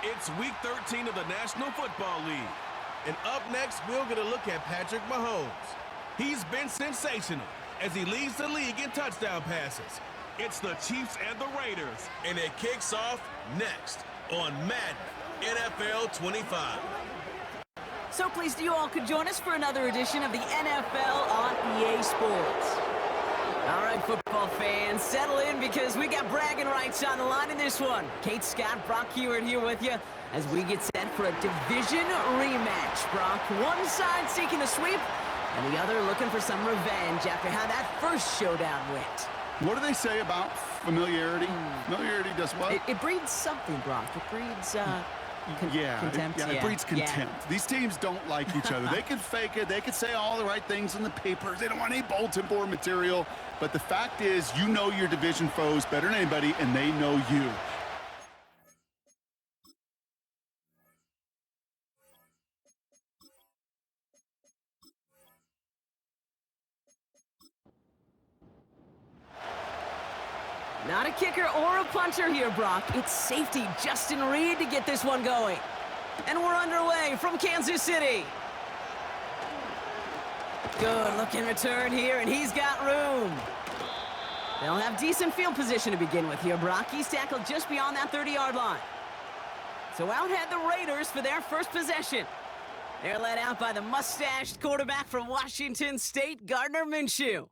It's Week 13 of the National Football League. And up next, we'll get a look at Patrick Mahomes. He's been sensational as he leads the league in touchdown passes. It's the Chiefs and the Raiders, and it kicks off next on Madden NFL 25. So pleased you all could join us for another edition of the NFL on EA Sports. All right, football fans, settle in because we got bragging rights on the line in this one. Kate, Scott, Brock Hewitt here with you as we get set for a division rematch. Brock, one side seeking a sweep, and the other looking for some revenge after how that first showdown went. What do they say about familiarity? Familiarity does what? It breeds something, Brock. It breeds, contempt. It breeds contempt. Yeah. These teams don't like each other. They can fake it. They can say all the right things in the papers. They don't want any bulletin board material. But the fact is, you know your division foes better than anybody, and they know you. Not a kicker or a punter here, Brock. It's safety Justin Reed to get this one going. And we're underway from Kansas City. Good looking return here, and he's got room. They'll have decent field position to begin with here, Brock. He's tackled just beyond that 30-yard line. So out head the Raiders for their first possession. They're led out by the mustached quarterback from Washington State, Gardner Minshew.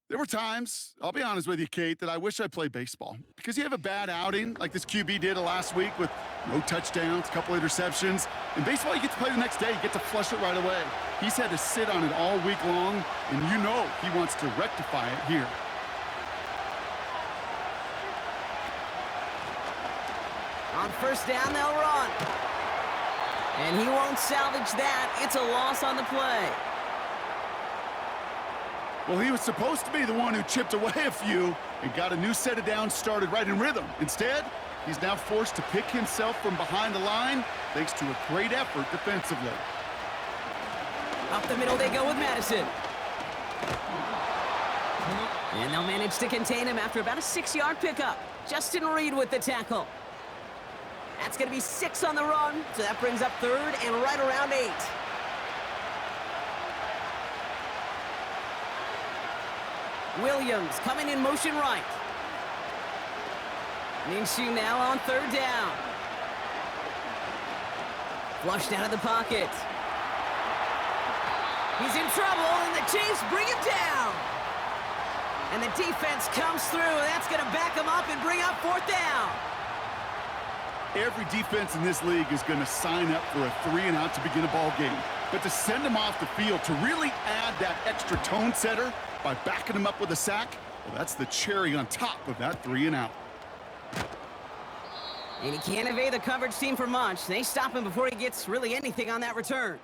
There were times, I'll be honest with you, Kate, that I wish I played baseball. Because you have a bad outing, like this QB did last week with no touchdowns, a couple interceptions. In baseball, you get to play the next day. You get to flush it right away. He's had to sit on it all week long, and you know he wants to rectify it here. On first down, they'll run. And he won't salvage that. It's a loss on the play. Well, he was supposed to be the one who chipped away a few and got a new set of downs started right in rhythm. Instead, he's now forced to pick himself from behind the line thanks to a great effort defensively. Up the middle they go with Madison. And they'll manage to contain him after about a 6-yard pickup. Justin Reed with the tackle. That's going to be 6 on the run, so that brings up third and right around 8. Williams coming in motion right. Minshew now on third down. Flushed out of the pocket. He's in trouble, and the Chiefs bring him down. And the defense comes through, and that's going to back him up and bring up fourth down. Every defense in this league is going to sign up for a 3-and-out to begin a ball game. But to send him off the field, to really add that extra tone setter by backing him up with a sack, well, that's the cherry on top of that 3-and-out. And he can't evade the coverage team for much. They stop him before he gets really anything on that return.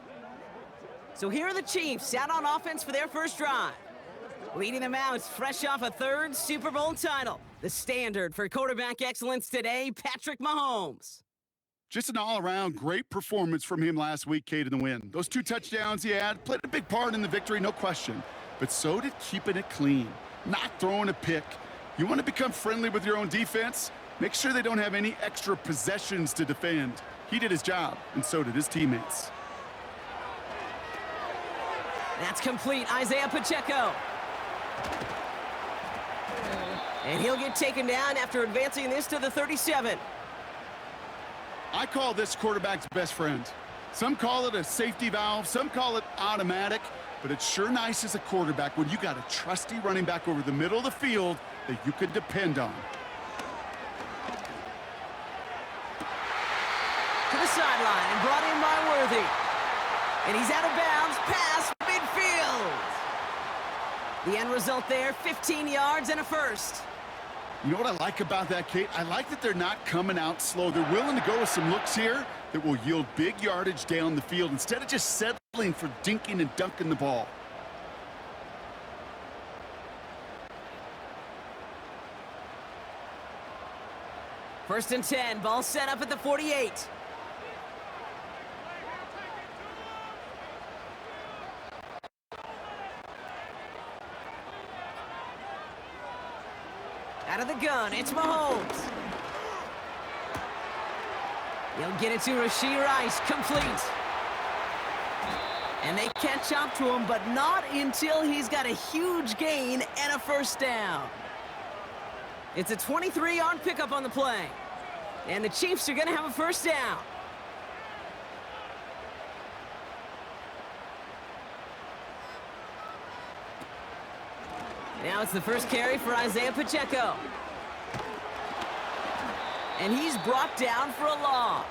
So here are the Chiefs out on offense for their first drive. Leading them out, fresh off a third Super Bowl title. The standard for quarterback excellence today, Patrick Mahomes. Just an all-around great performance from him last week, Kate, in the win. Those 2 touchdowns he had played a big part in the victory, no question. But so did keeping it clean, not throwing a pick. You want to become friendly with your own defense? Make sure they don't have any extra possessions to defend. He did his job, and so did his teammates. That's complete, Isaiah Pacheco. And he'll get taken down after advancing this to the 37. I call this quarterback's best friend. Some call it a safety valve, some call it automatic, but it's sure nice as a quarterback when you got a trusty running back over the middle of the field that you can depend on. To the sideline and brought in by Worthy. And he's out of bounds past midfield. The end result there, 15 yards and a first. You know what I like about that, Kate? I like that they're not coming out slow. They're willing to go with some looks here that will yield big yardage down the field instead of just settling for dinking and dunking the ball. First and 10, ball set up at the 48. Out of the gun, it's Mahomes. He'll get it to Rashee Rice, complete. And they catch up to him, but not until he's got a huge gain and a first down. It's a 23-yard pickup on the play. And the Chiefs are going to have a first down. Now it's the first carry for Isaiah Pacheco. And he's brought down for a loss.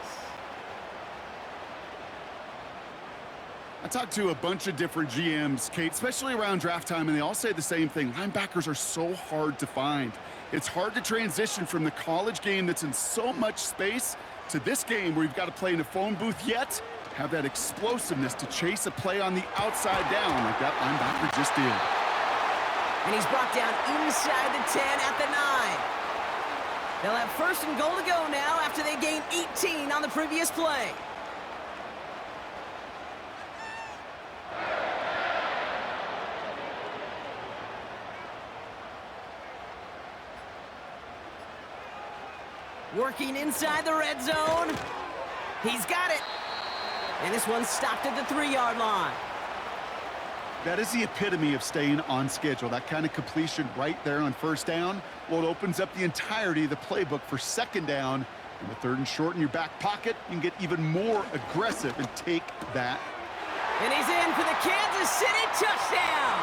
I talked to a bunch of different GMs, Kate, especially around draft time, and they all say the same thing. Linebackers are so hard to find. It's hard to transition from the college game that's in so much space to this game where you've got to play in a phone booth, yet have that explosiveness to chase a play on the outside down like that linebacker just did. And he's brought down inside the 10 at the 9. They'll have first and goal to go now after they gained 18 on the previous play. Working inside the red zone. He's got it. And this one stopped at the 3-yard line. That is the epitome of staying on schedule. That kind of completion right there on first down. Well, it opens up the entirety of the playbook for second down. And the third and short in your back pocket, you can get even more aggressive and take that. And he's in for the Kansas City touchdown.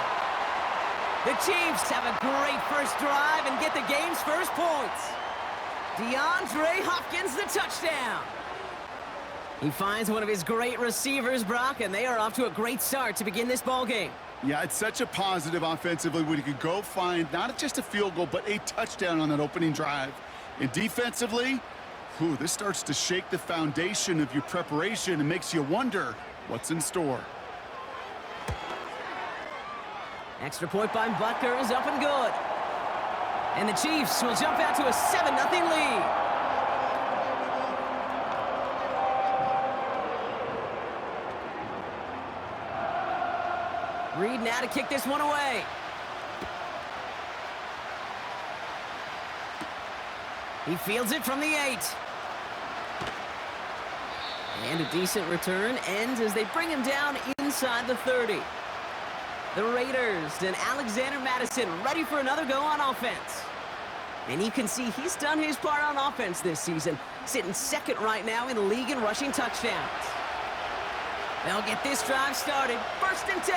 The Chiefs have a great first drive and get the game's first points. DeAndre Hopkins, the touchdown. He finds one of his great receivers, Brock, and they are off to a great start to begin this ball game. Yeah, it's such a positive offensively when you can go find not just a field goal, but a touchdown on that opening drive. And defensively, this starts to shake the foundation of your preparation and makes you wonder what's in store. Extra point by Butker is up and good. And the Chiefs will jump out to a 7-0 lead. Reed now to kick this one away. He fields it from the 8. And a decent return ends as they bring him down inside the 30. The Raiders and Alexander Madison ready for another go on offense. And you can see he's done his part on offense this season, sitting second right now in the league in rushing touchdowns. They'll get this drive started, first and 10.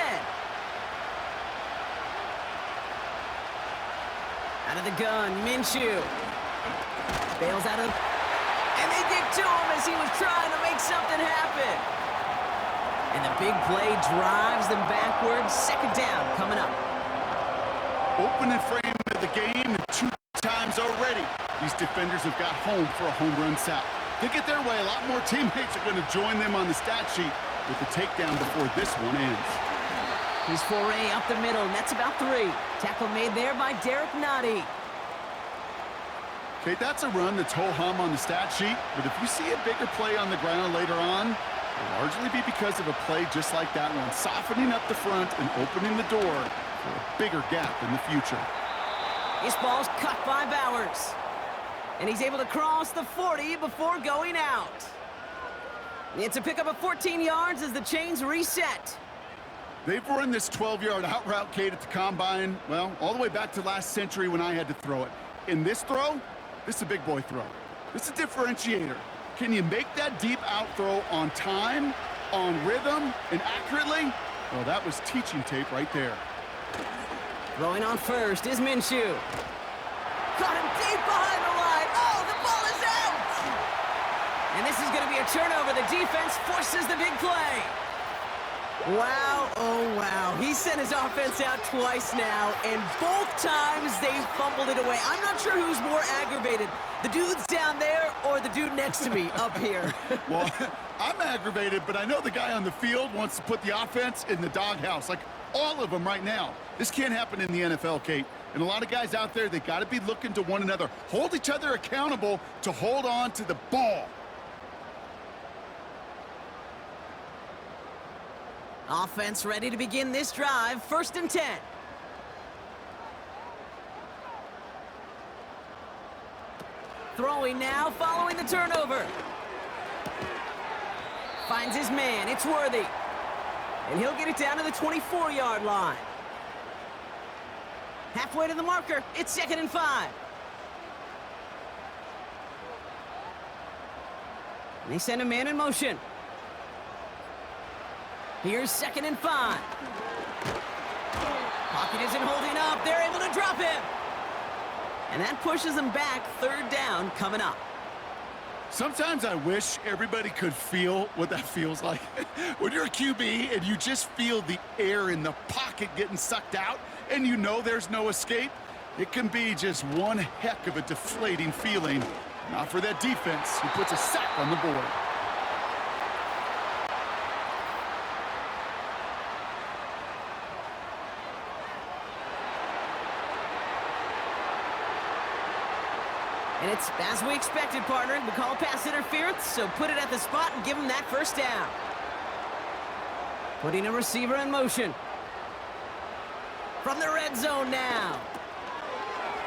Out of the gun, Minshew. Bails out of... And they get to him as he was trying to make something happen. And the big play drives them backwards. Second down coming up. Opening frame of the game 2 times already. These defenders have got home for a home run sack. They get their way, a lot more teammates are going to join them on the stat sheet with the takedown before this one ends. His foray up the middle, and that's about 3. Tackle made there by Derek Nottie. Okay, that's a run that's ho-hum on the stat sheet, but if you see a bigger play on the ground later on, it'll largely be because of a play just like that one, softening up the front and opening the door for a bigger gap in the future. This ball's cut by Bowers. And he's able to cross the 40 before going out. It's a pickup of 14 yards as the chains reset. They've run this 12-yard out route, Kate, at the combine, well, all the way back to last century when I had to throw it. In this throw, this is a big boy throw. This is a differentiator. Can you make that deep out throw on time, on rhythm, and accurately? Well, that was teaching tape right there. Throwing on first is Minshew. Caught him deep behind the line. Oh, the ball is out! And this is going to be a turnover. The defense forces the big play. Wow, oh wow. He sent his offense out twice now, and both times they fumbled it away. I'm not sure who's more aggravated, the dudes down there or the dude next to me up here. Well, I'm aggravated, but I know the guy on the field wants to put the offense in the doghouse, like all of them right now. This can't happen in the NFL, Kate. And a lot of guys out there, they got to be looking to one another, hold each other accountable to hold on to the ball. Offense ready to begin this drive. First and 10. Throwing now following the turnover. Finds his man. It's Worthy. And he'll get it down to the 24-yard line. Halfway to the marker. It's 2nd and 5. And they send a man in motion. Here's 2nd and 5. Pocket isn't holding up. They're able to drop him. And that pushes them back. 3rd down coming up. Sometimes I wish everybody could feel what that feels like. When you're a QB and you just feel the air in the pocket getting sucked out and you know there's no escape, it can be just one heck of a deflating feeling. Not for that defense who puts a sack on the board. And it's as we expected, partner. We call pass interference, so put it at the spot and give him that 1st down. Putting a receiver in motion. From the red zone now.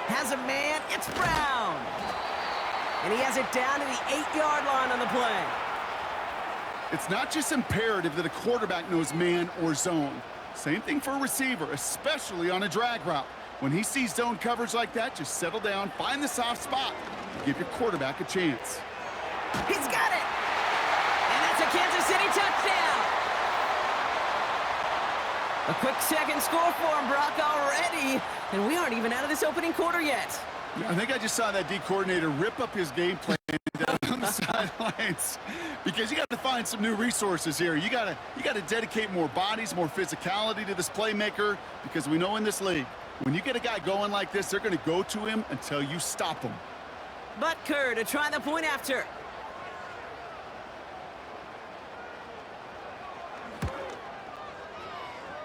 Has a man. It's Brown. And he has it down to the 8-yard line on the play. It's not just imperative that a quarterback knows man or zone. Same thing for a receiver, especially on a drag route. When he sees zone coverage like that, just settle down, find the soft spot, and give your quarterback a chance. He's got it! And that's a Kansas City touchdown! A quick second score for him, Brock, already. And we aren't even out of this opening quarter yet. I think I just saw that D coordinator rip up his game plan down on the sidelines, because you got to find some new resources here. You got to dedicate more bodies, more physicality to this playmaker, because we know in this league, when you get a guy going like this, they're going to go to him until you stop him. Butker to try the point after.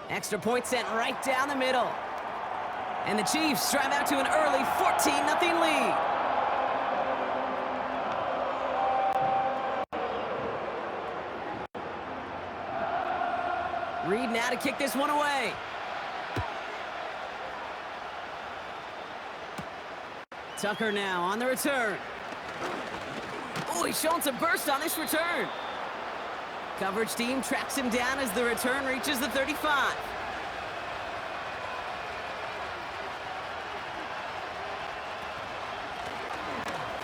Extra point sent right down the middle. And the Chiefs drive out to an early 14-0 lead. Reed now to kick this one away. Tucker now on the return. Oh, he's showing some burst on this return. Coverage team tracks him down as the return reaches the 35.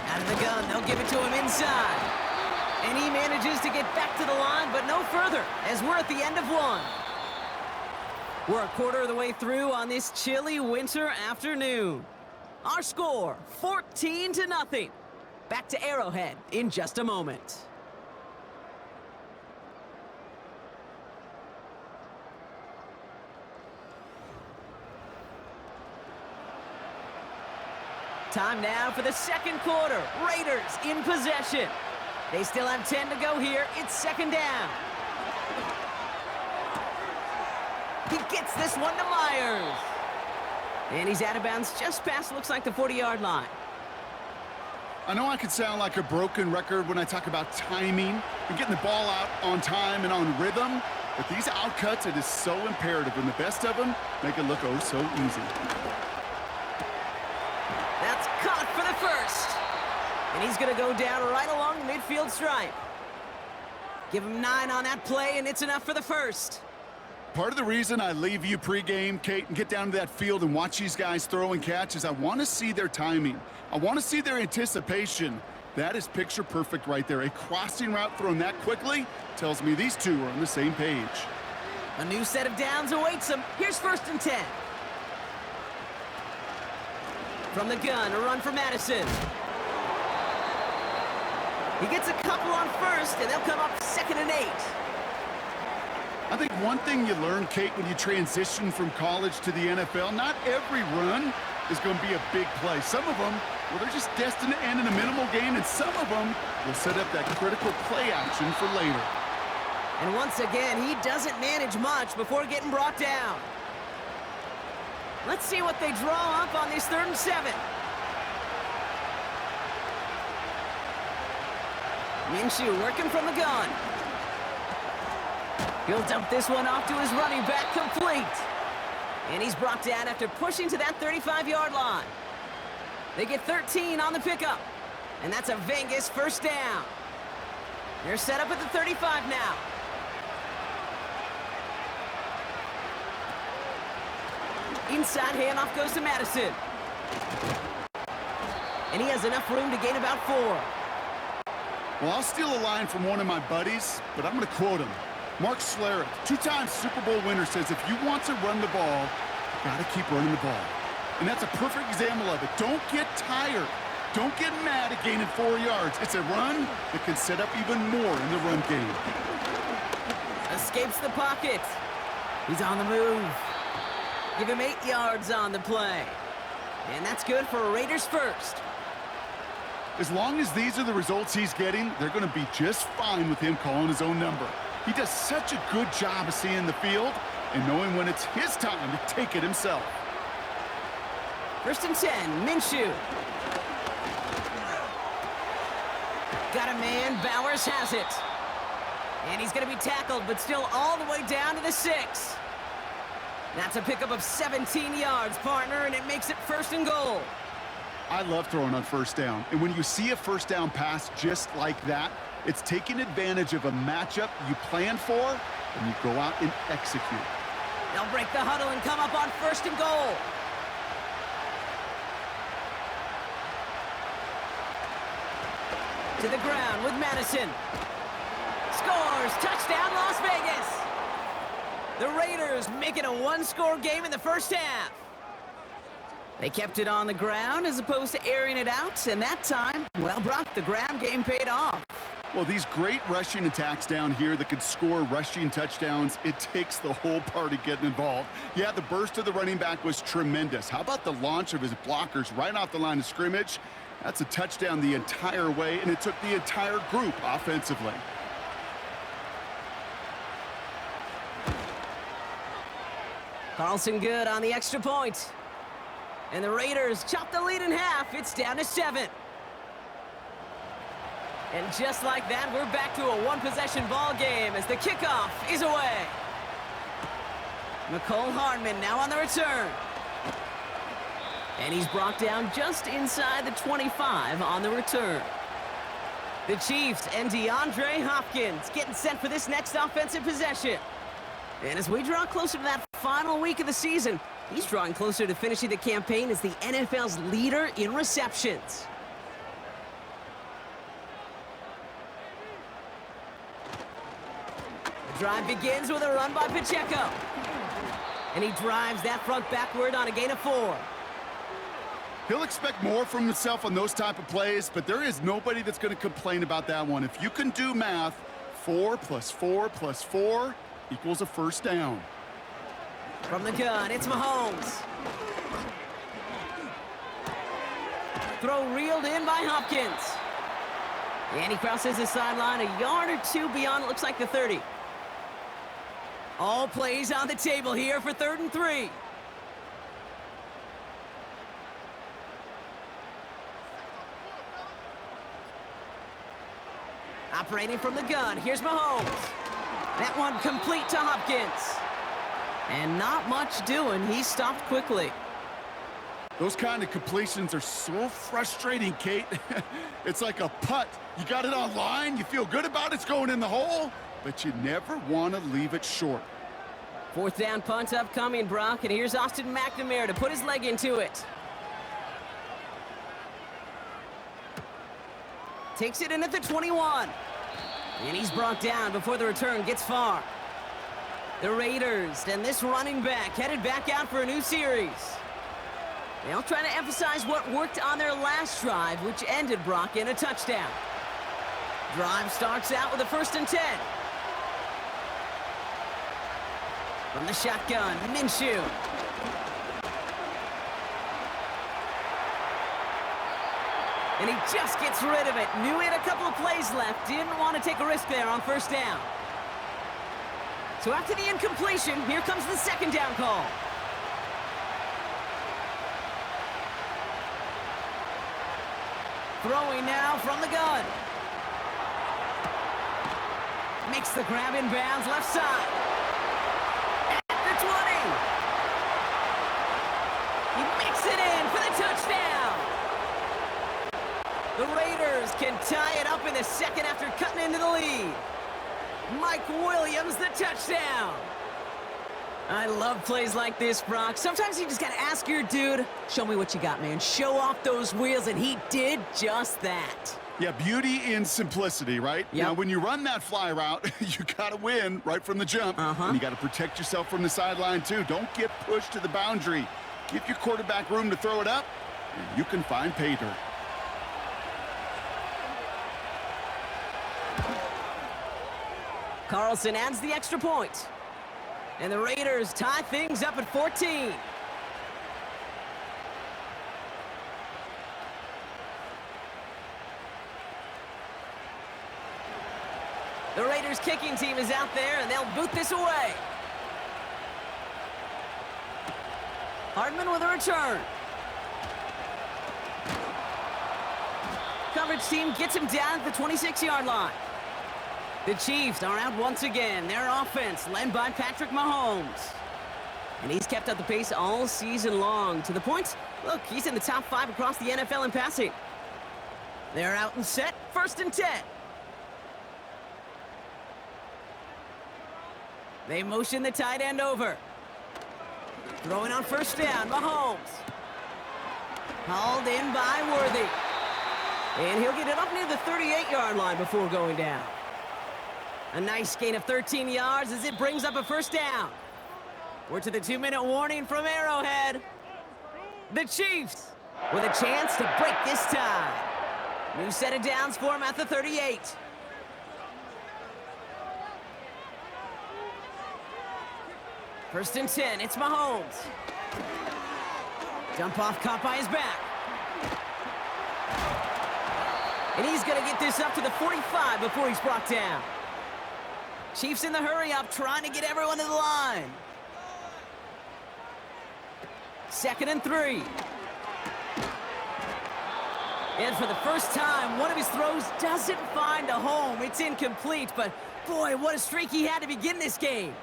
Out of the gun, they'll give it to him inside. And he manages to get back to the line, but no further, as we're at the end of one. We're a quarter of the way through on this chilly winter afternoon. Our score, 14-0. Back to Arrowhead in just a moment. Time now for the second quarter. Raiders in possession. They still have 10 to go here. It's 2nd down. He gets this one to Myers. And he's out of bounds just past, looks like, the 40-yard line. I know I could sound like a broken record when I talk about timing and getting the ball out on time and on rhythm, but these outcuts, it is so imperative, and the best of them make it look oh so easy. That's caught for the first. And he's going to go down right along the midfield stripe. Give him 9 on that play, and it's enough for the first. Part of the reason I leave you pregame, Kate, and get down to that field and watch these guys throw and catch is I want to see their timing. I want to see their anticipation. That is picture perfect right there. A crossing route thrown that quickly tells me these two are on the same page. A new set of downs awaits them. Here's 1st and 10. From the gun, a run for Madison. He gets a couple on first, and they'll come up 2nd and 8. I think one thing you learn, Kate, when you transition from college to the NFL, not every run is going to be a big play. Some of them, well, they're just destined to end in a minimal gain, and some of them will set up that critical play action for later. And once again, he doesn't manage much before getting brought down. Let's see what they draw up on this 3rd and 7. Minshew working from the gun. He'll dump this one off to his running back, complete. And he's brought down after pushing to that 35-yard line. They get 13 on the pickup. And that's a Vegas 1st down. They're set up at the 35 now. Inside handoff goes to Madison. And he has enough room to gain about 4. Well, I'll steal a line from one of my buddies, but I'm going to quote him. Mark Schlereth, 2-time Super Bowl winner, says if you want to run the ball, you got to keep running the ball. And that's a perfect example of it. Don't get tired. Don't get mad at gaining 4 yards. It's a run that can set up even more in the run game. Escapes the pocket. He's on the move. Give him 8 yards on the play. And that's good for a Raiders first. As long as these are the results he's getting, they're going to be just fine with him calling his own number. He does such a good job of seeing the field and knowing when it's his time to take it himself. 1st and 10, Minshew. Got a man, Bowers has it. And he's going to be tackled, but still all the way down to the 6. That's a pickup of 17 yards, partner, and it makes it 1st and goal. I love throwing on 1st down. And when you see a 1st down pass just like that, it's taking advantage of a matchup you planned for, and you go out and execute. They'll break the huddle and come up on 1st and goal. To the ground with Madison. Scores! Touchdown, Las Vegas! The Raiders make it a 1-score game in the 1st half. They kept it on the ground as opposed to airing it out, and that time, well, Brock, the ground game paid off. Well, these great rushing attacks down here that could score rushing touchdowns, it takes the whole party getting involved. Yeah, the burst of the running back was tremendous. How about the launch of his blockers right off the line of scrimmage? That's a touchdown the entire way, and it took the entire group offensively. Carlson good on the extra point. And the Raiders chop the lead in half. It's down to 7. And just like that, we're back to a one-possession ball game as the kickoff is away. McCole Hardman now on the return. And he's brought down just inside the 25 on the return. The Chiefs and DeAndre Hopkins getting set for this next offensive possession. And as we draw closer to that final week of the season, he's drawing closer to finishing the campaign as the NFL's leader in receptions. The drive begins with a run by Pacheco. And he drives that front backward on a gain of 4. He'll expect more from himself on those type of plays, but there is nobody that's going to complain about that one. If you can do math, 4 + 4 + 4 equals a 1st down. From the gun, it's Mahomes. Throw reeled in by Hopkins. And he crosses the sideline a yard or 2 beyond, it looks like the 30. All plays on the table here for 3rd and 3. Operating from the gun, here's Mahomes. That one complete to Hopkins. And not much doing, he stopped quickly. Those kind of completions are so frustrating, Kate. It's like a putt. You got it on line, you feel good about it's going in the hole, but you never want to leave it short. 4th down punt upcoming, Brock, and here's Austin McNamara to put his leg into it. Takes it in at the 21. And he's brought down before the return gets far. The Raiders and this running back headed back out for a new series. They'll try to emphasize what worked on their last drive, which ended, Brock, in a touchdown. Drive starts out with a 1st and 10. From the shotgun, Minshew. And he just gets rid of it. Knew he had a couple of plays left. Didn't want to take a risk there on 1st down. So after the incompletion, here comes the 2nd down call. Throwing now from the gun. Makes the grab in bounds left side. At the 20. He makes it in for the touchdown. The Raiders can tie it up in the 2nd after cutting into the lead. Mike Williams, the touchdown. I love plays like this, Brock. Sometimes you just got to ask your dude, show me what you got, man. Show off those wheels, and he did just that. Yeah, beauty in simplicity, right? Yep. Now, when you run that fly route, you got to win right from the jump. And you got to protect yourself from the sideline, too. Don't get pushed to the boundary. Give your quarterback room to throw it up, and you can find pay dirt. Carlson adds the extra point. And the Raiders tie things up at 14. The Raiders kicking team is out there, and they'll boot this away. Hardman with a return. Coverage team gets him down at the 26-yard line. The Chiefs are out once again. Their offense led by Patrick Mahomes. And he's kept up the pace all season long. To the point, look, he's in the top 5 across the NFL in passing. They're out and set, 1st and 10. They motion the tight end over. Throwing on 1st down, Mahomes. Hauled in by Worthy. And he'll get it up near the 38-yard line before going down. A nice gain of 13 yards as it brings up a 1st down. We're to the 2-minute warning from Arrowhead. The Chiefs with a chance to break this tie. New set of downs for him at the 38. First and 10, it's Mahomes. Dump off caught by his back. And he's going to get this up to the 45 before he's brought down. Chiefs in the hurry up, trying to get everyone to the line. 2nd and 3. And for the first time, one of his throws doesn't find a home. It's incomplete, but boy, what a streak he had to begin this game.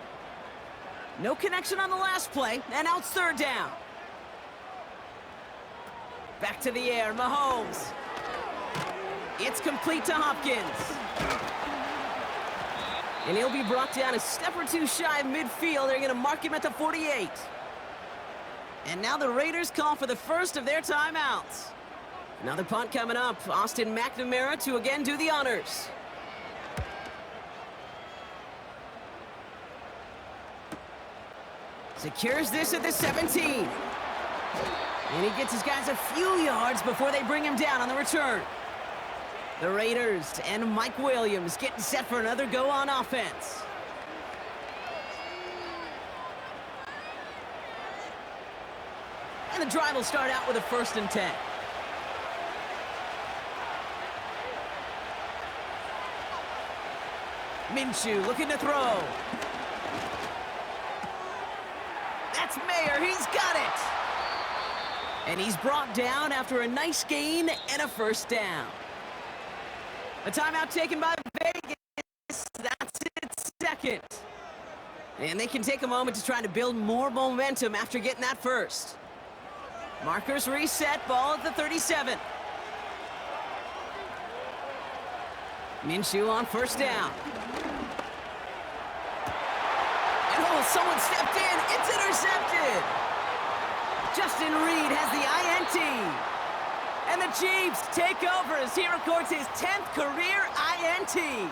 No connection on the last play, and now it's 3rd down. Back to the air, Mahomes. It's complete to Hopkins. And he'll be brought down a step or two shy of midfield. They're going to mark him at the 48. And now the Raiders call for the first of their timeouts. Another punt coming up. Austin McNamara to again do the honors. Secures this at the 17. And he gets his guys a few yards before they bring him down on the return. The Raiders and Mike Williams getting set for another go on offense. And the drive will start out with a 1st and 10. Minshew looking to throw. That's MER, he's got it! And he's brought down after a nice gain and a 1st down. A timeout taken by Vegas. That's its 2nd. And they can take a moment to try to build more momentum after getting that 1st. Markers reset, ball at the 37. Minshew on 1st down. And oh, someone stepped in. It's intercepted. Justin Reed has the INT. And the Chiefs take over as he records his 10th career INT.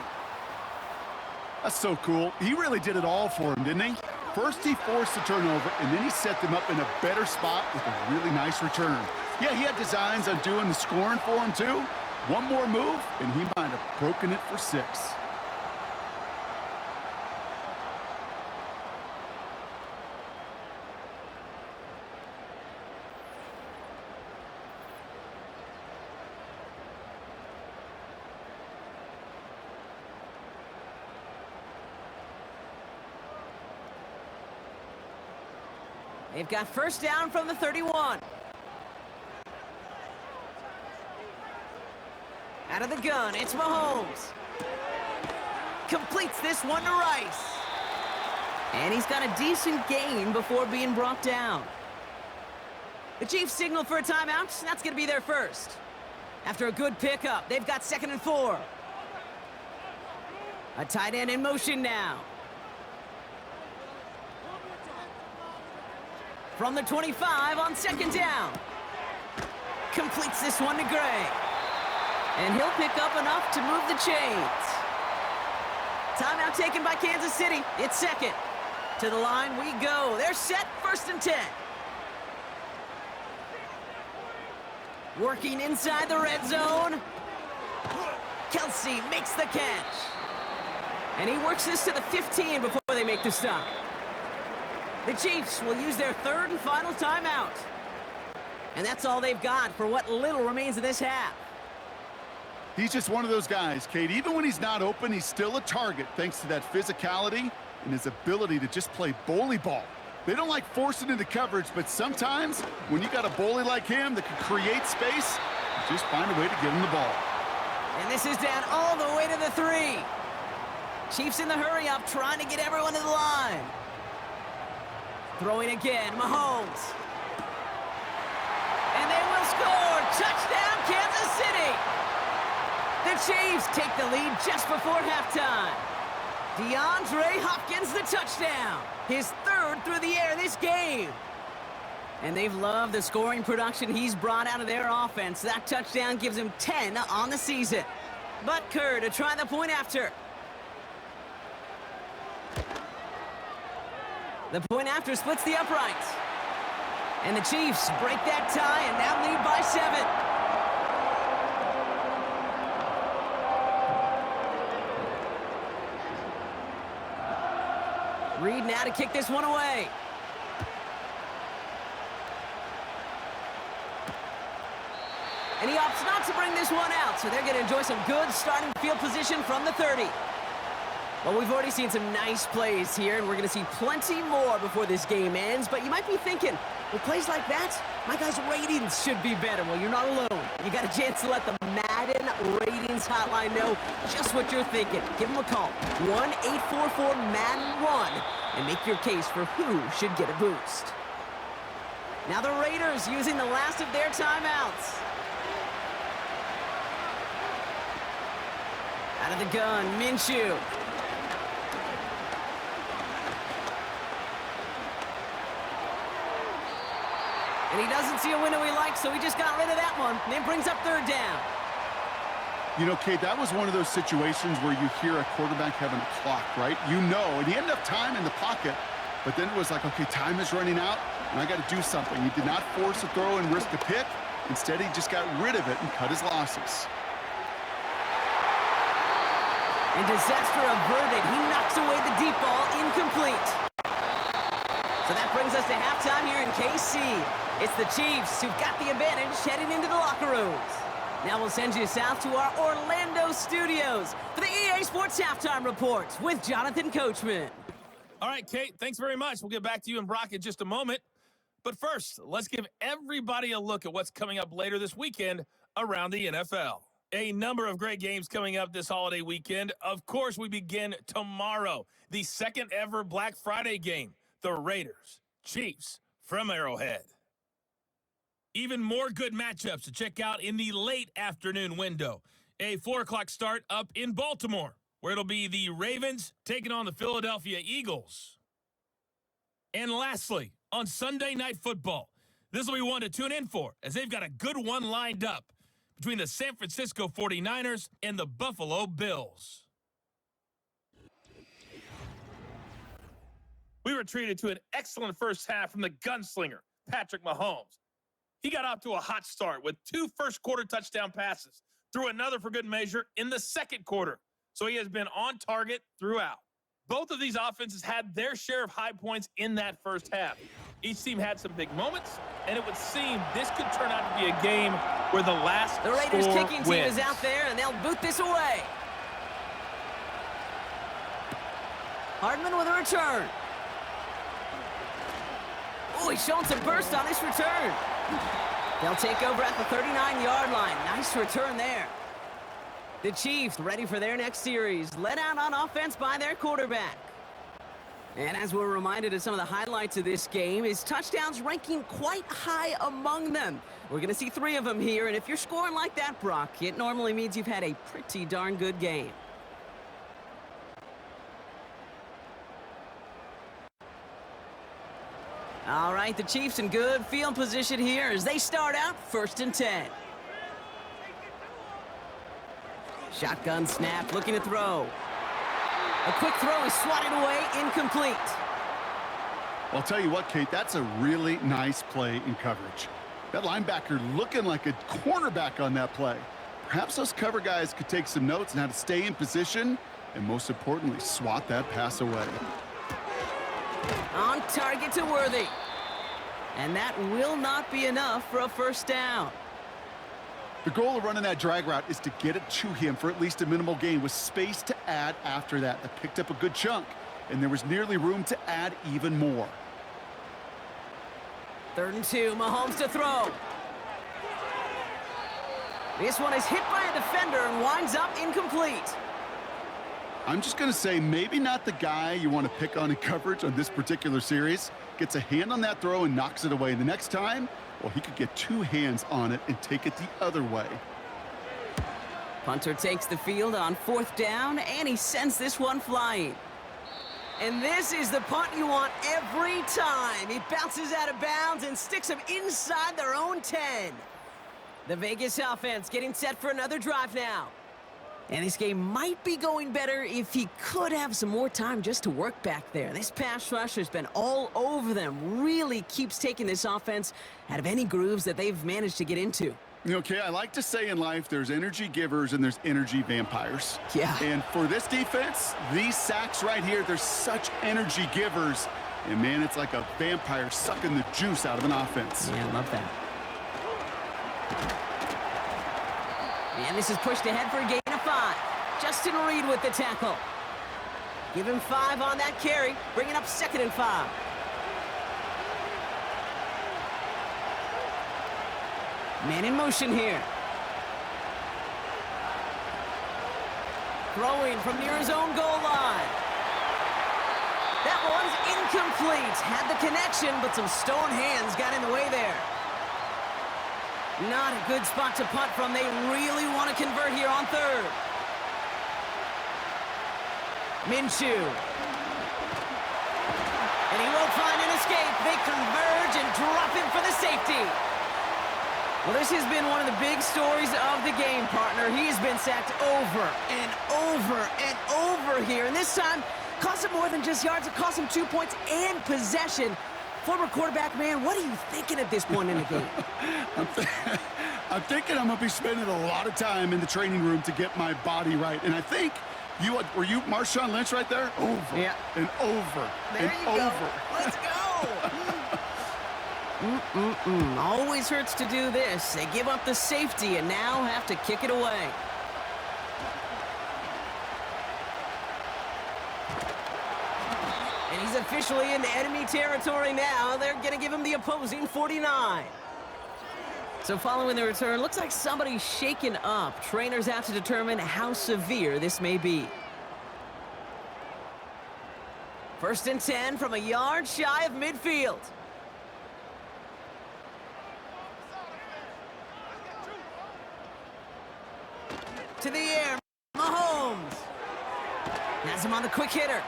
That's so cool. He really did it all for him, didn't he? First he forced the turnover, and then he set them up in a better spot with a really nice return. Yeah, he had designs on doing the scoring for him, too. One more move, and he might have broken it for 6. They've got 1st down from the 31. Out of the gun, it's Mahomes. Completes this one to Rice. And he's got a decent gain before being brought down. The Chiefs signal for a timeout. That's going to be their 1st. After a good pickup, they've got 2nd and 4. A tight end in motion now. From the 25 on second down. Completes this one to Gray. And he'll pick up enough to move the chains. Timeout taken by Kansas City. It's second. To the line we go. They're set, 1st and 10. Working inside the red zone. Kelsey makes the catch. And he works this to the 15 before they make the stop. The Chiefs will use their 3rd and final timeout. And that's all they've got for what little remains of this half. He's just one of those guys, Kate. Even when he's not open, he's still a target thanks to that physicality and his ability to just play bully ball. They don't like forcing into coverage, but sometimes when you got a bully like him that can create space, just find a way to give him the ball. And this is down all the way to the 3. Chiefs in the hurry-up, trying to get everyone to the line. Throwing again, Mahomes. And they will score! Touchdown, Kansas City! The Chiefs take the lead just before halftime. DeAndre Hopkins, the touchdown. His 3rd through the air this game. And they've loved the scoring production he's brought out of their offense. That touchdown gives him 10 on the season. But Kerr to try the point after. The point after splits the uprights. And the Chiefs break that tie and now lead by 7. Reed now to kick this one away. And he opts not to bring this one out, so they're going to enjoy some good starting field position from the 30. Well, we've already seen some nice plays here, and we're going to see plenty more before this game ends. But you might be thinking, with plays like that, my guys' ratings should be better. Well, you're not alone. You got a chance to let the Madden ratings hotline know just what you're thinking. Give them a call, 1-844-MADDEN-1, and make your case for who should get a boost. Now the Raiders using the last of their timeouts. Out of the gun, Minshew. And he doesn't see a window he likes, so he just got rid of that one. And it brings up 3rd down. You know, Kate, that was one of those situations where you hear a quarterback having a clock, right? You know, and he had enough time in the pocket, but then it was like, okay, time is running out, and I got to do something. He did not force a throw and risk a pick. Instead, he just got rid of it and cut his losses. And disaster averted. He knocks away the deep ball, incomplete. So that brings us to halftime here in KC. It's the Chiefs who've got the advantage heading into the locker rooms. Now we'll send you south to our Orlando studios for the EA Sports Halftime Report with Jonathan Coachman. All right, Kate, thanks very much. We'll get back to you and Brock in just a moment. But first, let's give everybody a look at what's coming up later this weekend around the NFL. A number of great games coming up this holiday weekend. Of course, we begin tomorrow. The second ever Black Friday game. The Raiders, Chiefs from Arrowhead. Even more good matchups to check out in the late afternoon window. A 4 o'clock start up in Baltimore, where it'll be the Ravens taking on the Philadelphia Eagles. And lastly, on Sunday Night Football, this will be one to tune in for, as they've got a good one lined up between the San Francisco 49ers and the Buffalo Bills. We were treated to an excellent first half from the gunslinger, Patrick Mahomes. He got off to a hot start with 2 first-quarter touchdown passes, threw another for good measure in the second quarter. So he has been on target throughout. Both of these offenses had their share of high points in that first half. Each team had some big moments, and it would seem this could turn out to be a game where the last The Raiders score kicking team wins. is out there, and they'll boot this away. Hardman with a return. Oh, he's showing some burst on this return. They'll take over at the 39-yard line. Nice return there. The Chiefs ready for their next series, led out on offense by their quarterback. And as we're reminded of some of the highlights of this game, his touchdowns ranking quite high among them. We're going to see 3 of them here, and if you're scoring like that, Brock, it normally means you've had a pretty darn good game. All right, the Chiefs in good field position here as they start out 1st and 10. Shotgun snap, looking to throw. A quick throw is swatted away, incomplete. I'll tell you what, Kate, that's a really nice play in coverage. That linebacker looking like a cornerback on that play. Perhaps those cover guys could take some notes on how to stay in position and, most importantly, swat that pass away. On target to Worthy. And that will not be enough for a 1st down. The goal of running that drag route is to get it to him for at least a minimal gain with space to add after that. I picked up a good chunk, and there was nearly room to add even more. 3rd and 2, Mahomes to throw. This one is hit by a defender and winds up incomplete. I'm just going to say maybe not the guy you want to pick on in coverage on this particular series. Gets a hand on that throw and knocks it away. The next time, well, he could get 2 hands on it and take it the other way. Punter takes the field on 4th down, and he sends this one flying. And this is the punt you want every time. It bounces out of bounds and sticks them inside their own 10. The Vegas offense getting set for another drive now. And this game might be going better if he could have some more time just to work back there. This pass rush has been all over them. Really keeps taking this offense out of any grooves that they've managed to get into. Okay, I like to say in life there's energy givers and there's energy vampires. Yeah. And for this defense, these sacks right here, they're such energy givers. And, man, it's like a vampire sucking the juice out of an offense. Yeah, I love that. And this is pushed ahead for a gain of 5. Justin Reed with the tackle. Give him 5 on that carry, bringing up 2nd and 5. Man in motion here. Throwing from near his own goal line. That one's incomplete. Had the connection, but some stone hands got in the way there. Not a good spot to punt from. They really want to convert here on 3rd. Minshew. And he won't find an escape. They converge and drop him for the safety. Well, this has been one of the big stories of the game, partner. He's been sacked over and over and over here. And this time, cost him more than just yards. It cost him 2 points and possession. Former quarterback, man, what are you thinking at this point in the game? I'm thinking I'm going to be spending a lot of time in the training room to get my body right. And I think were you Marshawn Lynch right there? Over and over there and you over. Go. Let's go. Always hurts to do this. They give up the safety and now have to kick it away. And he's officially into enemy territory now. They're going to give him the opposing 49. So following the return, looks like somebody's shaken up. Trainers out to determine how severe this may be. 1st and 10 from a yard shy of midfield. To the air, Mahomes. Has him on the quick hitter.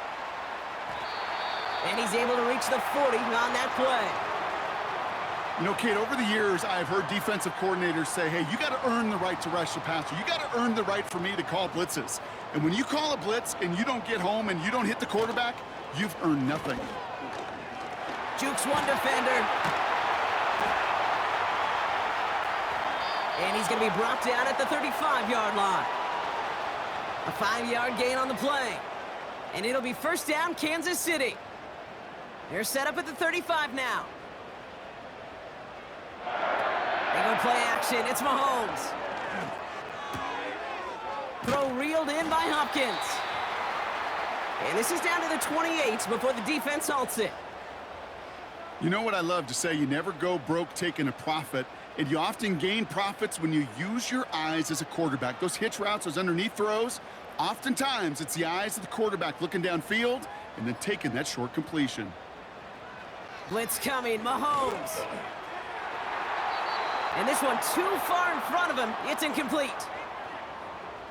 And he's able to reach the 40 on that play. You know, Kate, over the years, I've heard defensive coordinators say, hey, you got to earn the right to rush the passer. You got to earn the right for me to call blitzes. And when you call a blitz and you don't get home and you don't hit the quarterback, you've earned nothing. Jukes one defender. And he's going to be brought down at the 35-yard line. A 5-yard gain on the play. And it'll be 1st down, Kansas City. They're set up at the 35 now. They go play action. It's Mahomes. Throw reeled in by Hopkins. And this is down to the 28 before the defense halts it. You know what I love to say? You never go broke taking a profit, and you often gain profits when you use your eyes as a quarterback. Those hitch routes, those underneath throws, oftentimes it's the eyes of the quarterback looking downfield and then taking that short completion. Blitz coming, Mahomes. And this one too far in front of him. It's incomplete.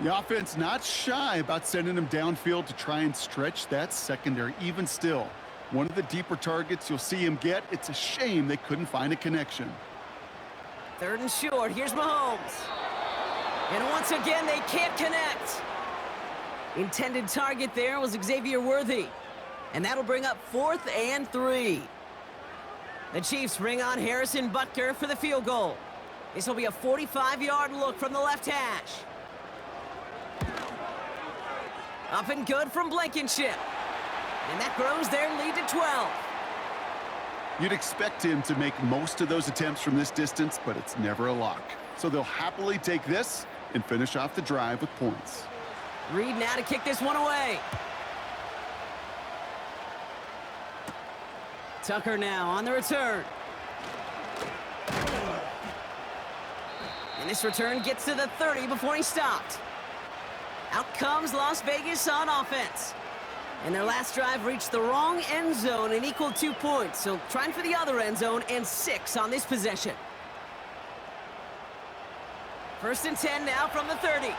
The offense not shy about sending him downfield to try and stretch that secondary. Even still, One of the deeper targets you'll see him get. It's a shame they couldn't find a connection. 3rd and short. Here's Mahomes. And once again, they can't connect. Intended target there was Xavier Worthy. And that'll bring up 4th and 3. The Chiefs bring on Harrison Butker for the field goal. This will be a 45-yard look from the left hash. Up and good from Blankenship. And that grows their lead to 12. You'd expect him to make most of those attempts from this distance, but it's never a lock. So they'll happily take this and finish off the drive with points. Reed now to kick this one away. Tucker now on the return. And this return gets to the 30 before he stopped. Out comes Las Vegas on offense. And their last drive reached the wrong end zone and equaled 2 points. So trying for the other end zone and 6 on this possession. 1st and 10 now from the 30.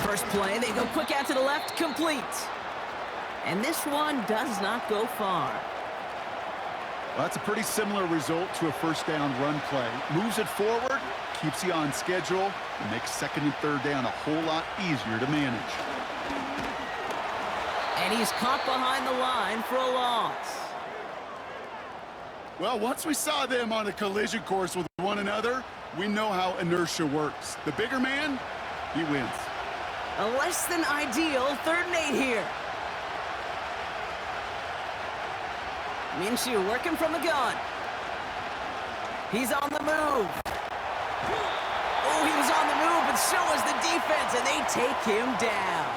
First play, they go quick out to the left, complete. And this one does not go far. Well, that's a pretty similar result to a first down run play. Moves it forward, keeps you on schedule, and makes 2nd and 3rd down a whole lot easier to manage. And he's caught behind the line for a loss. Well, once we saw them on a collision course with one another, we know how inertia works. The bigger man, he wins. A less than ideal 3rd and 8 here. Minshew working from the gun. He's on the move. Oh, he was on the move, but so was the defense, and they take him down.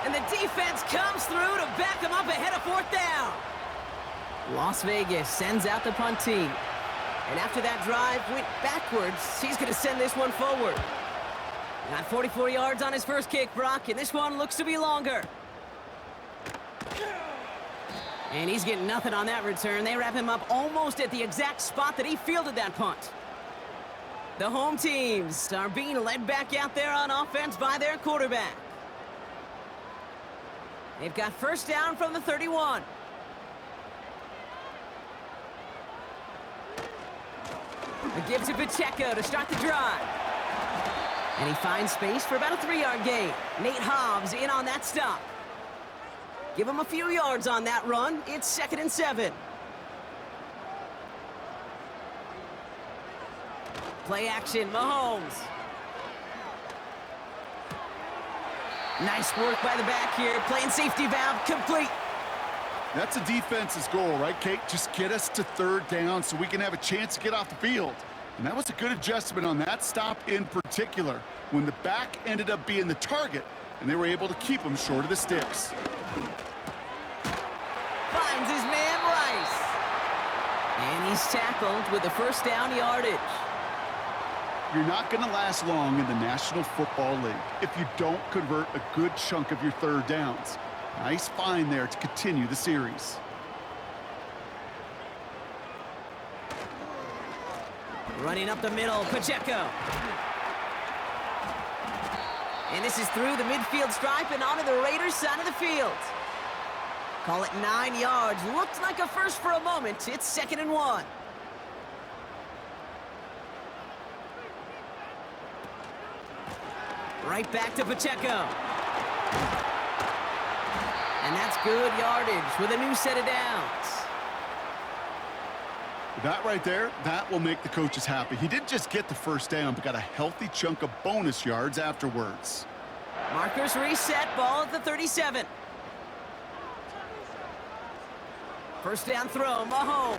And the defense comes through to back him up ahead of 4th down. Las Vegas sends out the punt team. And after that drive went backwards, he's going to send this one forward. Got 44 yards on his first kick, Brock, and this one looks to be longer. And he's getting nothing on that return. They wrap him up almost at the exact spot that he fielded that punt. The home teams are being led back out there on offense by their quarterback. They've got 1st down from the 31. A give to Pacheco to start the drive. And he finds space for about a 3-yard gain. Nate Hobbs in on that stop. Give him a few yards on that run. It's 2nd and 7. Play action, Mahomes. Nice work by the back here. Playing safety valve complete. That's a defense's goal, right, Kate? Just get us to 3rd down so we can have a chance to get off the field. And that was a good adjustment on that stop in particular, when the back ended up being the target, and they were able to keep him short of the sticks. Finds his man Rice. And he's tackled with the 1st down yardage. You're not going to last long in the National Football League if you don't convert a good chunk of your 3rd downs. Nice find there to continue the series. Running up the middle, Pacheco. And this is through the midfield stripe and onto the Raiders' side of the field. Call it 9 yards. Looked like a first for a moment. It's 2nd and 1. Right back to Pacheco. And that's good yardage with a new set of downs. That right there, that will make the coaches happy. He didn't just get the 1st down, but got a healthy chunk of bonus yards afterwards. Markers reset, ball at the 37. 1st down throw, Mahomes.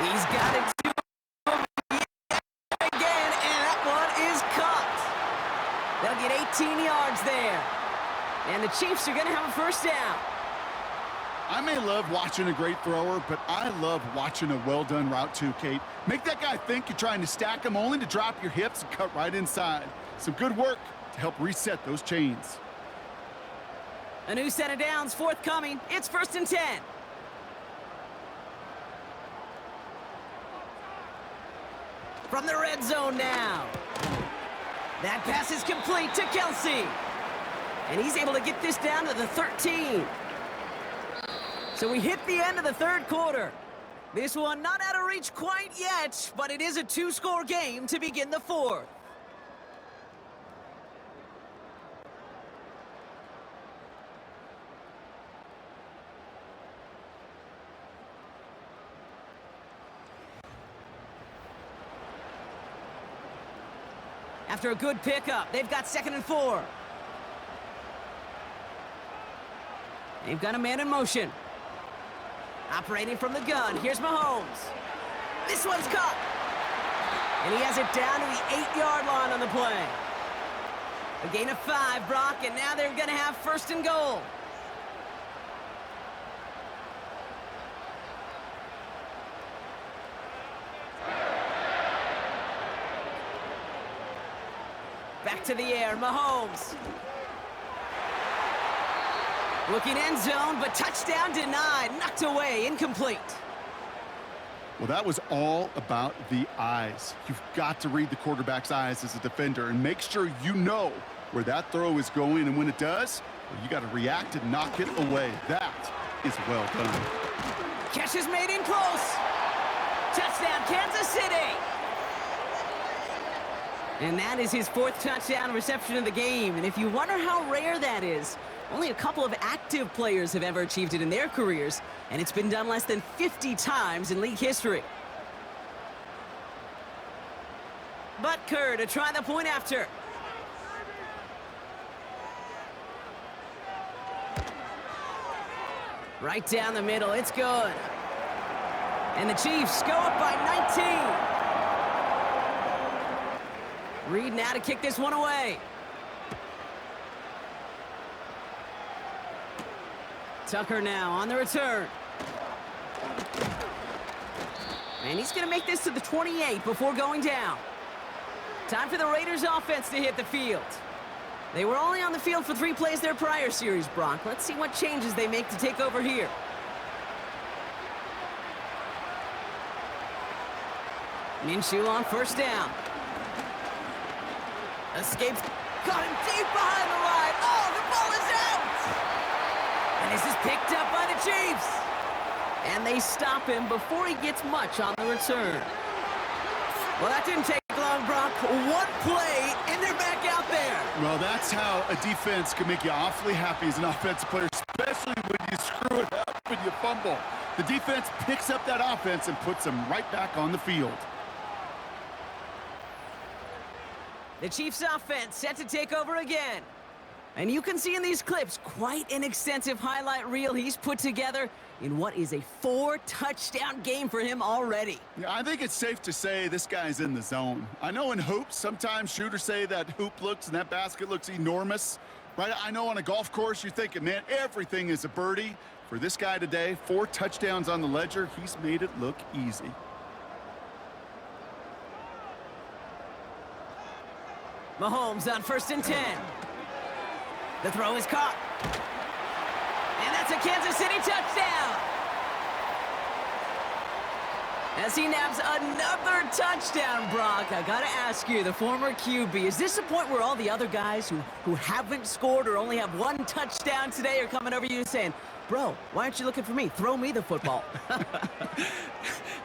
He's got it to him again, and that one is caught. They'll get 18 yards there. And the Chiefs are going to have a 1st down. I may love watching a great thrower, but I love watching a well-done route too, Kate. Make that guy think you're trying to stack him only to drop your hips and cut right inside. Some good work to help reset those chains. A new set of downs forthcoming. It's 1st and 10. from the red zone now. That pass is complete to Kelsey. And he's able to get this down to the 13. So we hit the end of the third quarter. This one not out of reach quite yet, but it is a two-score game to begin the fourth. After a good pickup, they've got 2nd and 4. They've got a man in motion. Operating from the gun, here's Mahomes. This one's caught. And he has it down to the 8-yard line on the play. A gain of 5, Brock, and now they're going to have 1st and goal. Back to the air, Mahomes. Looking end zone, but touchdown denied. Knocked away, incomplete. Well, that was all about the eyes. You've got to read the quarterback's eyes as a defender and make sure you know where that throw is going. And when it does, well, you got to react and knock it away. That is well done. Catch is made in close. Touchdown, Kansas City. And that is his 4th touchdown reception of the game. And if you wonder how rare that is, only a couple of active players have ever achieved it in their careers, and it's been done less than 50 times in league history. Butker to try the point after. Right down the middle, it's good. And the Chiefs go up by 19. Reed now to kick this one away. Tucker now on the return. And he's going to make this to the 28 before going down. Time for the Raiders offense to hit the field. They were only on the field for 3 plays their prior series, Brock. Let's see what changes they make to take over here. Minshew on 1st down. Escapes. Got him deep behind the line. Oh, the ball is out! And this is picked up by the Chiefs. And they stop him before he gets much on the return. Well, that didn't take long, Brock. 1 play, and they're back out there. Well, that's how a defense can make you awfully happy as an offensive player, especially when you screw it up and you fumble. The defense picks up that offense and puts them right back on the field. The Chiefs' offense set to take over again. And you can see in these clips quite an extensive highlight reel he's put together in what is a 4-touchdown game for him already. Yeah, I think it's safe to say this guy's in the zone. I know in hoops, sometimes shooters say that hoop looks and that basket looks enormous, right? I know on a golf course you're thinking, man, everything is a birdie. For this guy today, 4 touchdowns on the ledger, he's made it look easy. Mahomes on 1st and 10. The throw is caught. And that's a Kansas City touchdown. As he nabs another touchdown, Brock, I gotta ask you, the former QB, is this a point where all the other guys who haven't scored or only have 1 touchdown today are coming over to you saying, bro, why aren't you looking for me? Throw me the football.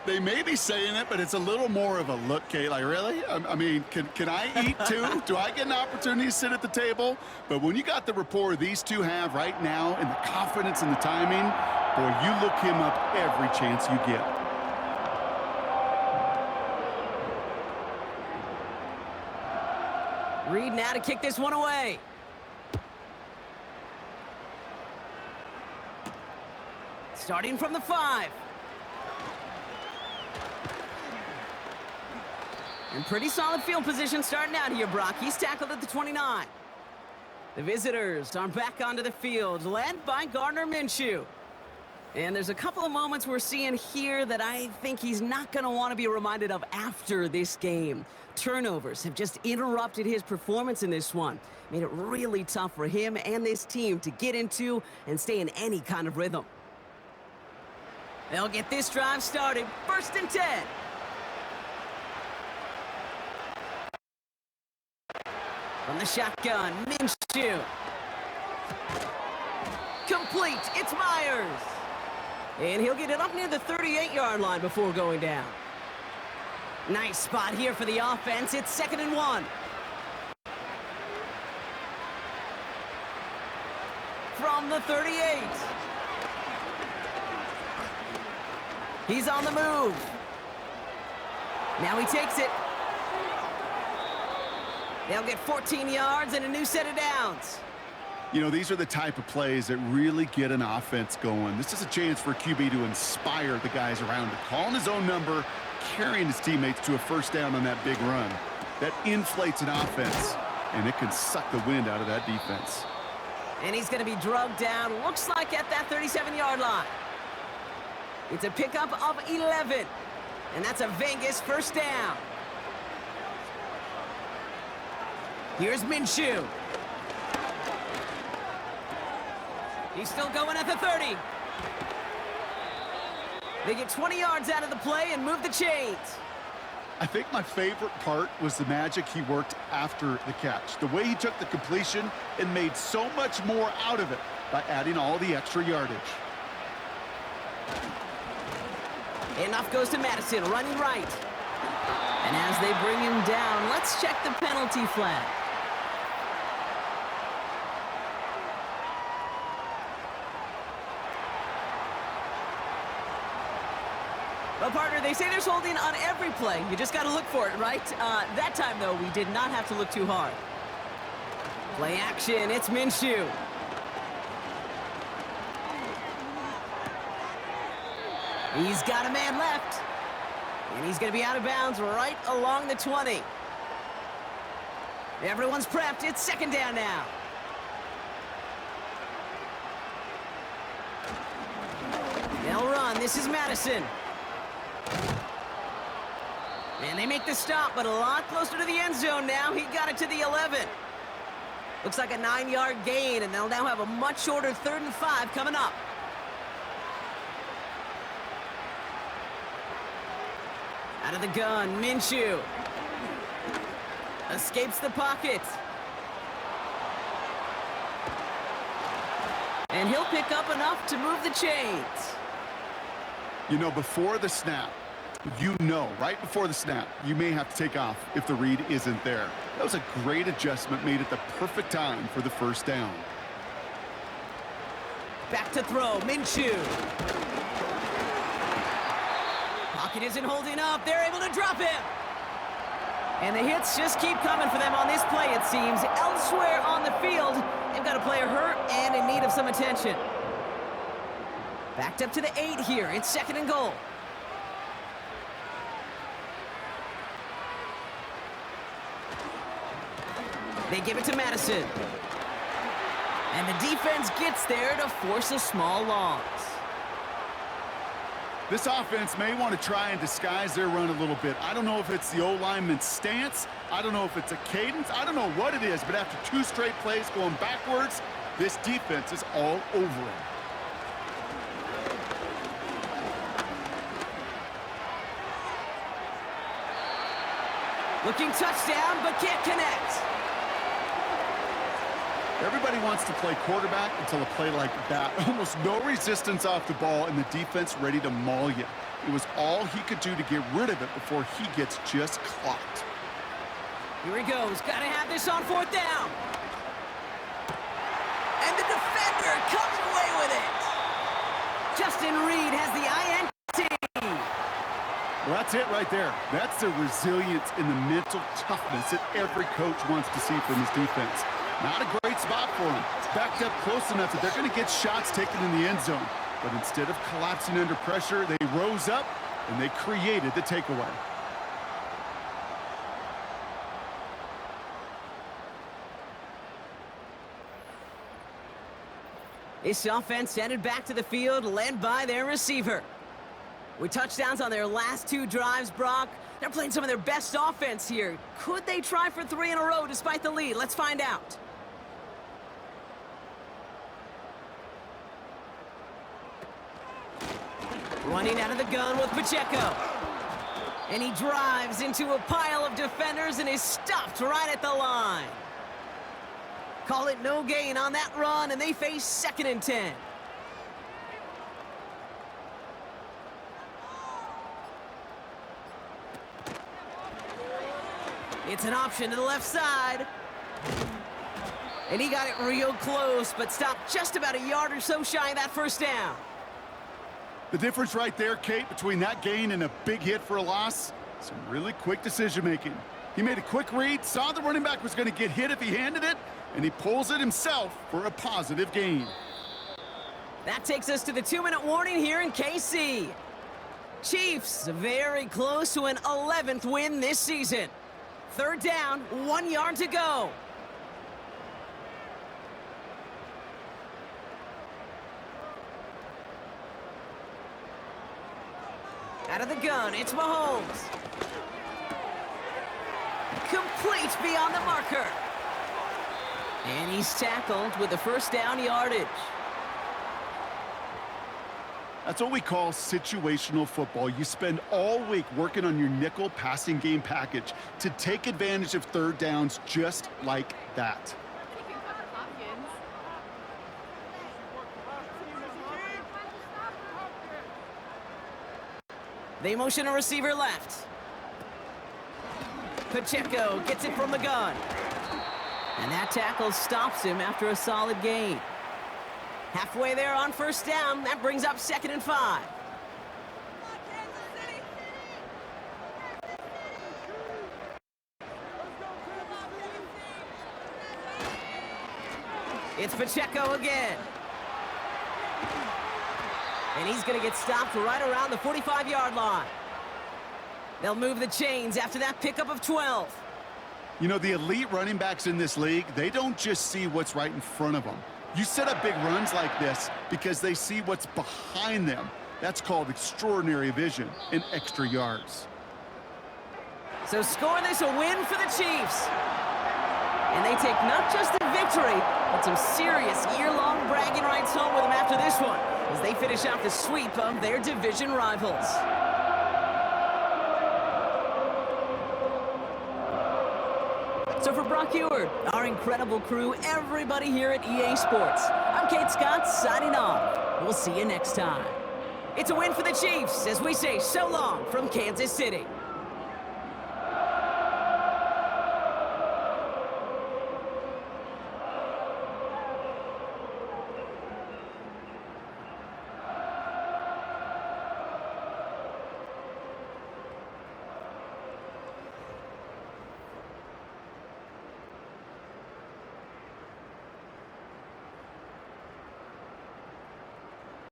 They may be saying it, but it's a little more of a look, Kate. Like, really? I mean, can I eat too? Do I get an opportunity to sit at the table? But when you got the rapport these two have right now and the confidence and the timing, boy, you look him up every chance you get. Reed now to kick this one away. Starting from the 5. And pretty solid field position starting out here, Brock. He's tackled at the 29. The visitors are back onto the field, led by Gardner Minshew. And there's a couple of moments we're seeing here that I think he's not going to want to be reminded of after this game. Turnovers have just interrupted his performance in this one. Made it really tough for him and this team to get into and stay in any kind of rhythm. They'll get this drive started. 1st and 10. From the shotgun, Minshew. Complete, it's Myers. And he'll get it up near the 38-yard line before going down. Nice spot here for the offense. It's 2nd and 1. From the 38. He's on the move. Now he takes it. They'll get 14 yards and a new set of downs. You know, these are the type of plays that really get an offense going. This is a chance for QB to inspire the guys around him. Calling his own number, carrying his teammates to a first down on that big run. That inflates an offense, and it can suck the wind out of that defense. And he's going to be drugged down, looks like at that 37-yard line. It's a pickup of 11, and that's a Vegas first down. Here's Minshew. He's still going at the 30. They get 20 yards out of the play and move the chains. I think my favorite part was the magic he worked after the catch. The way he took the completion and made so much more out of it by adding all the extra yardage. Enough goes to Madison, running right. And as they bring him down, let's check the penalty flag. Well, partner, they say there's holding on every play. You just got to look for it, right? That time, though, we did not have to look too hard. Play action, it's Minshew. He's got a man left. And he's going to be out of bounds right along the 20. Everyone's prepped. It's 2nd down now. They'll run. This is Madison. And they make the stop, but a lot closer to the end zone now. He got it to the 11. Looks like a 9-yard gain, and they'll now have a much shorter 3rd and 5 coming up. Out of the gun, Minshew. Escapes the pocket. And he'll pick up enough to move the chains. You know, before the snap, right before the snap, you may have to take off if the read isn't there. That was a great adjustment made at the perfect time for the first down. Back to throw, Minshew. Pocket isn't holding up. They're able to drop him. And the hits just keep coming for them on this play, it seems. Elsewhere on the field, they've got a player hurt and in need of some attention. Backed up to the 8 here. It's 2nd and goal. They give it to Madison. And the defense gets there to force a small loss. This offense may want to try and disguise their run a little bit. I don't know if it's the O-lineman's stance. I don't know if it's a cadence. I don't know what it is, but after 2 straight plays going backwards, this defense is all over him. Looking touchdown, but can't connect. Everybody wants to play quarterback until a play like that. Almost no resistance off the ball and the defense ready to maul you. It was all he could do to get rid of it before he gets just clocked. Here he goes. Got to have this on 4th down. And the defender comes away with it. Justin Reed has the INT. Well, that's it right there. That's the resilience and the mental toughness that every coach wants to see from his defense. Not a great spot for him. It's backed up close enough that they're going to get shots taken in the end zone. But instead of collapsing under pressure, they rose up and they created the takeaway. This offense headed back to the field, led by their receiver. With touchdowns on their last 2 drives, Brock, they're playing some of their best offense here. Could they try for 3 in a row despite the lead? Let's find out. Running out of the gun with Pacheco. And he drives into a pile of defenders and is stopped right at the line. Call it no gain on that run, and they face 2nd and 10. It's an option to the left side. And he got it real close, but stopped just about a yard or so shy of that first down. The difference right there, Kate, between that gain and a big hit for a loss, some really quick decision-making. He made a quick read, saw the running back was going to get hit if he handed it, and he pulls it himself for a positive gain. That takes us to the 2-minute warning here in KC. Chiefs very close to an 11th win this season. 3rd down, 1 yard to go. Out of the gun, it's Mahomes. Complete beyond the marker. And he's tackled with the first down yardage. That's what we call situational football. You spend all week working on your nickel passing game package to take advantage of 3rd downs just like that. They motion a receiver left. Pacheco gets it from the gun. And that tackle stops him after a solid gain. Halfway there on 1st down, that brings up 2nd and 5. It's Pacheco again. And he's going to get stopped right around the 45-yard line. They'll move the chains after that pickup of 12. You know, the elite running backs in this league, they don't just see what's right in front of them. You set up big runs like this because they see what's behind them. That's called extraordinary vision and extra yards. So score this a win for the Chiefs. And they take not just the victory, but some serious year-long bragging rights home with them after this one, as they finish out the sweep of their division rivals. So for Brock Ewart, our incredible crew, everybody here at EA Sports, I'm Kate Scott signing off. We'll see you next time. It's a win for the Chiefs as we say so long from Kansas City.